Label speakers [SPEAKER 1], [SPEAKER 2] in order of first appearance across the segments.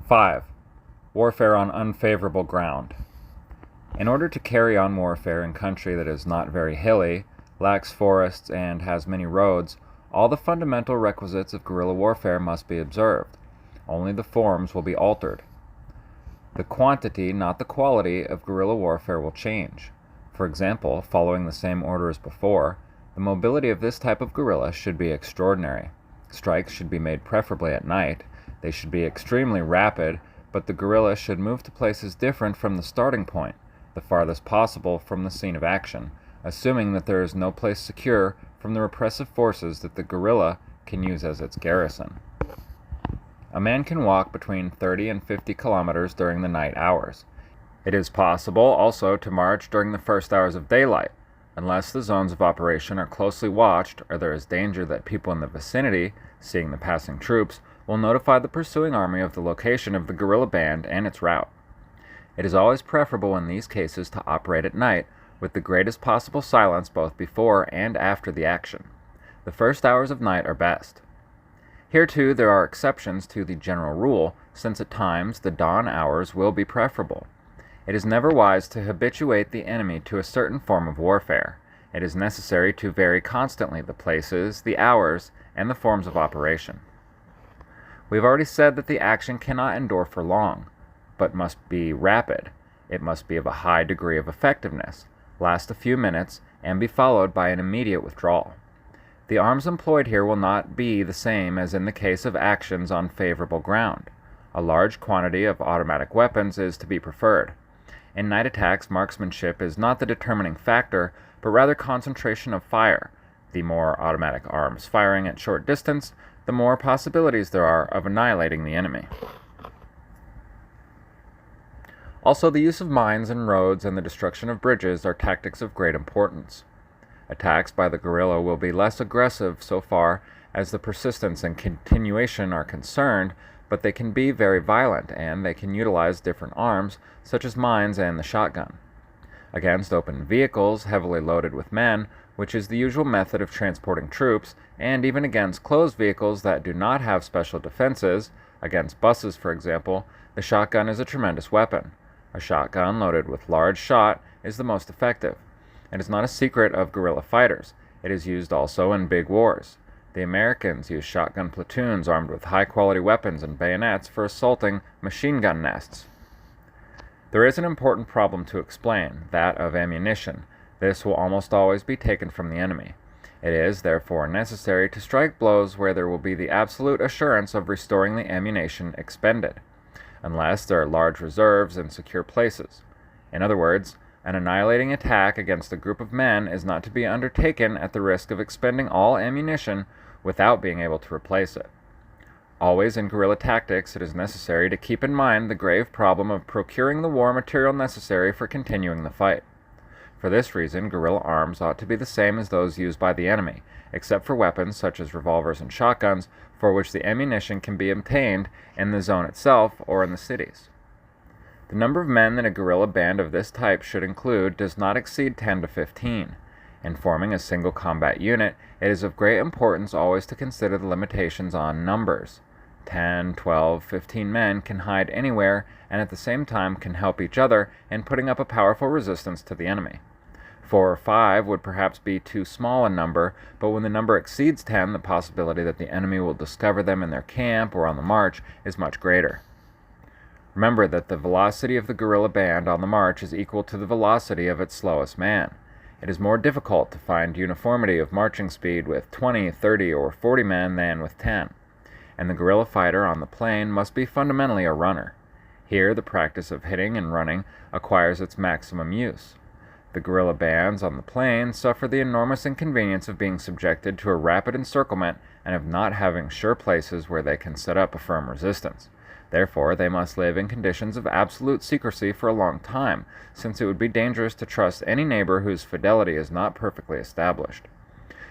[SPEAKER 1] 5. Warfare on unfavorable ground. In order to carry on warfare in country that is not very hilly, lacks forests, and has many roads, all the fundamental requisites of guerrilla warfare must be observed. Only the forms will be altered. The quantity, not the quality, of guerrilla warfare will change. For example, following the same order as before, the mobility of this type of guerrilla should be extraordinary. Strikes should be made preferably at night. They should be extremely rapid, but the guerrilla should move to places different from the starting point, the farthest possible from the scene of action, assuming that there is no place secure from the repressive forces that the guerrilla can use as its garrison. A man can walk between 30 and 50 kilometers during the night hours. It is possible also to march during the first hours of daylight, unless the zones of operation are closely watched or there is danger that people in the vicinity, seeing the passing troops, will notify the pursuing army of the location of the guerrilla band and its route. It is always preferable in these cases to operate at night with the greatest possible silence both before and after the action. The first hours of night are best. Here too there are exceptions to the general rule, since at times the dawn hours will be preferable. It is never wise to habituate the enemy to a certain form of warfare. It is necessary to vary constantly the places, the hours, and the forms of operation. We have already said that the action cannot endure for long, but must be rapid. It must be of a high degree of effectiveness, last a few minutes, and be followed by an immediate withdrawal. The arms employed here will not be the same as in the case of actions on favorable ground. A large quantity of automatic weapons is to be preferred. In night attacks, marksmanship is not the determining factor, but rather concentration of fire. The more automatic arms firing at short distance, the more possibilities there are of annihilating the enemy. Also, the use of mines and roads and the destruction of bridges are tactics of great importance. Attacks by the guerrilla will be less aggressive so far as the persistence and continuation are concerned, but they can be very violent, and they can utilize different arms, such as mines and the shotgun. Against open vehicles heavily loaded with men, which is the usual method of transporting troops, and even against closed vehicles that do not have special defenses, against buses for example, the shotgun is a tremendous weapon. A shotgun loaded with large shot is the most effective. It is not a secret of guerrilla fighters. It is used also in big wars. The Americans use shotgun platoons armed with high-quality weapons and bayonets for assaulting machine gun nests. There is an important problem to explain, that of ammunition. This will almost always be taken from the enemy. It is, therefore, necessary to strike blows where there will be the absolute assurance of restoring the ammunition expended, unless there are large reserves in secure places. In other words, an annihilating attack against a group of men is not to be undertaken at the risk of expending all ammunition without being able to replace it. Always in guerrilla tactics, it is necessary to keep in mind the grave problem of procuring the war material necessary for continuing the fight. For this reason, guerrilla arms ought to be the same as those used by the enemy, except for weapons such as revolvers and shotguns, for which the ammunition can be obtained in the zone itself or in the cities. The number of men that a guerrilla band of this type should include does not exceed 10 to 15. In forming a single combat unit, it is of great importance always to consider the limitations on numbers. 10, 12, 15 men can hide anywhere and at the same time can help each other in putting up a powerful resistance to the enemy. 4 or 5 would perhaps be too small a number, but when the number exceeds 10, the possibility that the enemy will discover them in their camp or on the march is much greater. Remember that the velocity of the guerrilla band on the march is equal to the velocity of its slowest man. It is more difficult to find uniformity of marching speed with 20, 30, or 40 men than with 10, and the guerrilla fighter on the plain must be fundamentally a runner. Here the practice of hitting and running acquires its maximum use. The guerrilla bands on the plain suffer the enormous inconvenience of being subjected to a rapid encirclement and of not having sure places where they can set up a firm resistance. Therefore, they must live in conditions of absolute secrecy for a long time, since it would be dangerous to trust any neighbor whose fidelity is not perfectly established.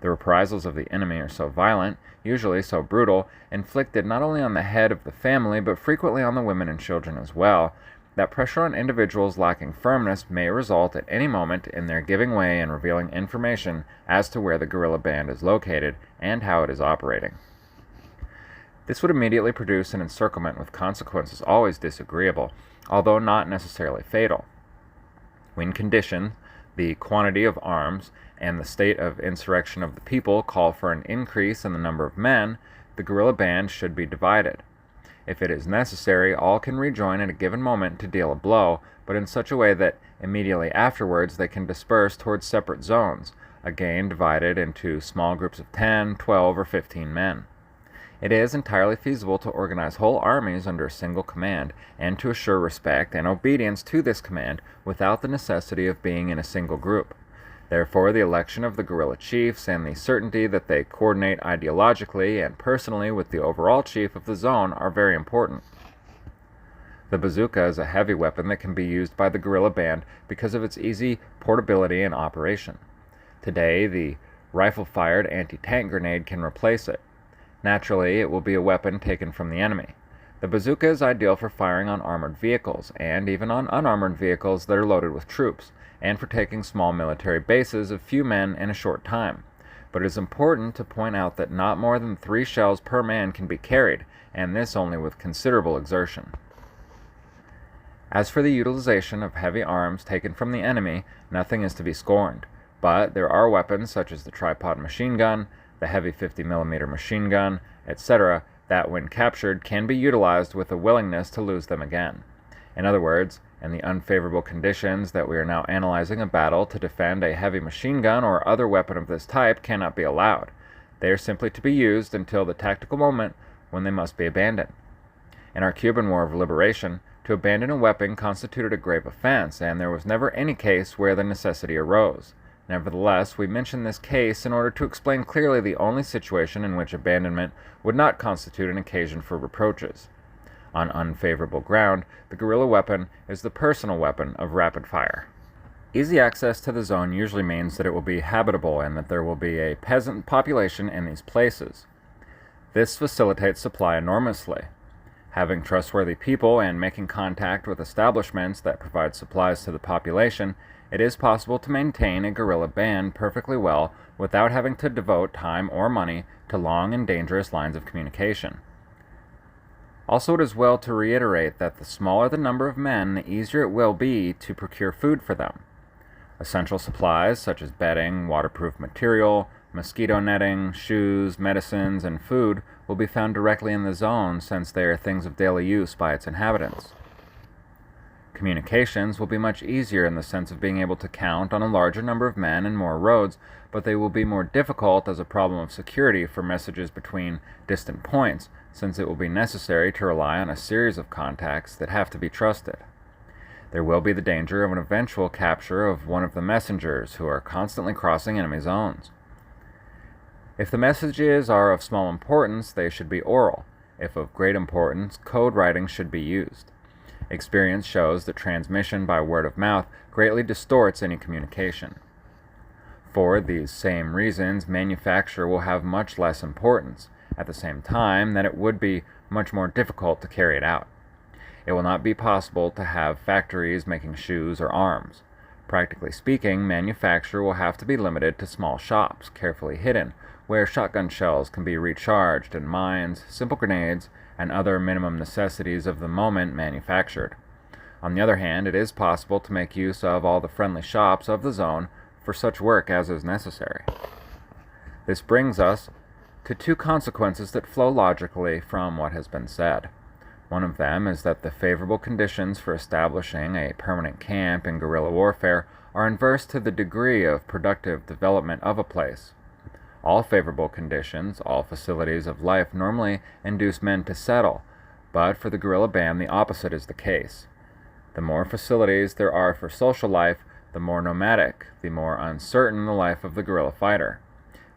[SPEAKER 1] The reprisals of the enemy are so violent, usually so brutal, inflicted not only on the head of the family, but frequently on the women and children as well, that pressure on individuals lacking firmness may result at any moment in their giving way and revealing information as to where the guerrilla band is located and how it is operating. This would immediately produce an encirclement with consequences always disagreeable, although not necessarily fatal. When conditions, the quantity of arms, and the state of insurrection of the people call for an increase in the number of men, the guerrilla band should be divided. If it is necessary, all can rejoin at a given moment to deal a blow, but in such a way that immediately afterwards they can disperse towards separate zones, again divided into small groups of 10, 12, or 15 men. It is entirely feasible to organize whole armies under a single command, and to assure respect and obedience to this command without the necessity of being in a single group. Therefore, the election of the guerrilla chiefs and the certainty that they coordinate ideologically and personally with the overall chief of the zone are very important. The bazooka is a heavy weapon that can be used by the guerrilla band because of its easy portability and operation. Today, the rifle-fired anti-tank grenade can replace it. Naturally, it will be a weapon taken from the enemy. The bazooka is ideal for firing on armored vehicles, and even on unarmored vehicles that are loaded with troops, and for taking small military bases of few men in a short time. But it is important to point out that not more than 3 shells per man can be carried, and this only with considerable exertion. As for the utilization of heavy arms taken from the enemy, nothing is to be scorned, but there are weapons such as the tripod machine gun, the heavy 50mm machine gun, etc., that when captured can be utilized with a willingness to lose them again. In other words, in the unfavorable conditions that we are now analyzing, a battle to defend a heavy machine gun or other weapon of this type cannot be allowed. They are simply to be used until the tactical moment when they must be abandoned. In our Cuban War of Liberation, to abandon a weapon constituted a grave offense, and there was never any case where the necessity arose. Nevertheless, we mention this case in order to explain clearly the only situation in which abandonment would not constitute an occasion for reproaches. On unfavorable ground, the guerrilla weapon is the personal weapon of rapid fire. Easy access to the zone usually means that it will be habitable and that there will be a peasant population in these places. This facilitates supply enormously. Having trustworthy people and making contact with establishments that provide supplies to the population, it is possible to maintain a guerrilla band perfectly well without having to devote time or money to long and dangerous lines of communication. Also, it is well to reiterate that the smaller the number of men, the easier it will be to procure food for them. Essential supplies such as bedding, waterproof material, mosquito netting, shoes, medicines, and food will be found directly in the zone since they are things of daily use by its inhabitants. Communications will be much easier in the sense of being able to count on a larger number of men and more roads, but they will be more difficult as a problem of security for messages between distant points, since it will be necessary to rely on a series of contacts that have to be trusted. There will be the danger of an eventual capture of one of the messengers who are constantly crossing enemy zones. If the messages are of small importance, they should be oral. If of great importance, code writing should be used. Experience shows that transmission by word of mouth greatly distorts any communication. For these same reasons, manufacture will have much less importance, at the same time that it would be much more difficult to carry it out. It will not be possible to have factories making shoes or arms. Practically speaking, manufacture will have to be limited to small shops, carefully hidden, where shotgun shells can be recharged and mines, simple grenades, and other minimum necessities of the moment manufactured. On the other hand, it is possible to make use of all the friendly shops of the zone for such work as is necessary. This brings us to 2 consequences that flow logically from what has been said. One of them is that the favorable conditions for establishing a permanent camp in guerrilla warfare are inverse to the degree of productive development of a place. All favorable conditions, all facilities of life normally induce men to settle, but for the guerrilla band the opposite is the case. The more facilities there are for social life, the more nomadic, the more uncertain the life of the guerrilla fighter.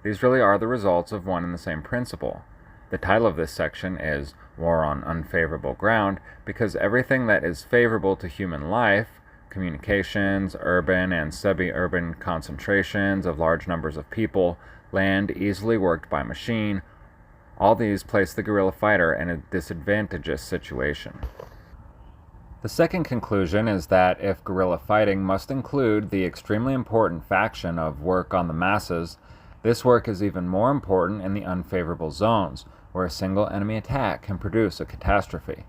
[SPEAKER 1] These really are the results of one and the same principle. The title of this section is War on Unfavorable Ground because everything that is favorable to human life, communications, urban and semi-urban concentrations of large numbers of people, land easily worked by machine, all these place the guerrilla fighter in a disadvantageous situation. The second conclusion is that if guerrilla fighting must include the extremely important faction of work on the masses, this work is even more important in the unfavorable zones, where a single enemy attack can produce a catastrophe.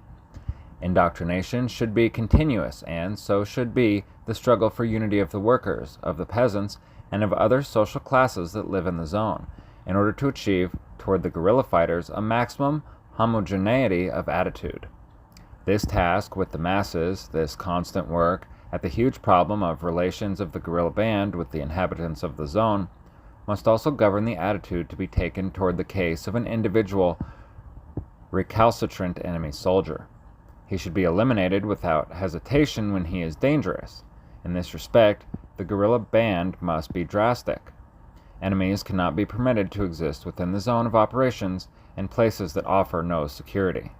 [SPEAKER 1] Indoctrination should be continuous, and so should be the struggle for unity of the workers, of the peasants, and of other social classes that live in the zone, in order to achieve, toward the guerrilla fighters, a maximum homogeneity of attitude. This task with the masses, this constant work at the huge problem of relations of the guerrilla band with the inhabitants of the zone, must also govern the attitude to be taken toward the case of an individual recalcitrant enemy soldier. He should be eliminated without hesitation when he is dangerous. In this respect, the guerrilla band must be drastic. Enemies cannot be permitted to exist within the zone of operations in places that offer no security.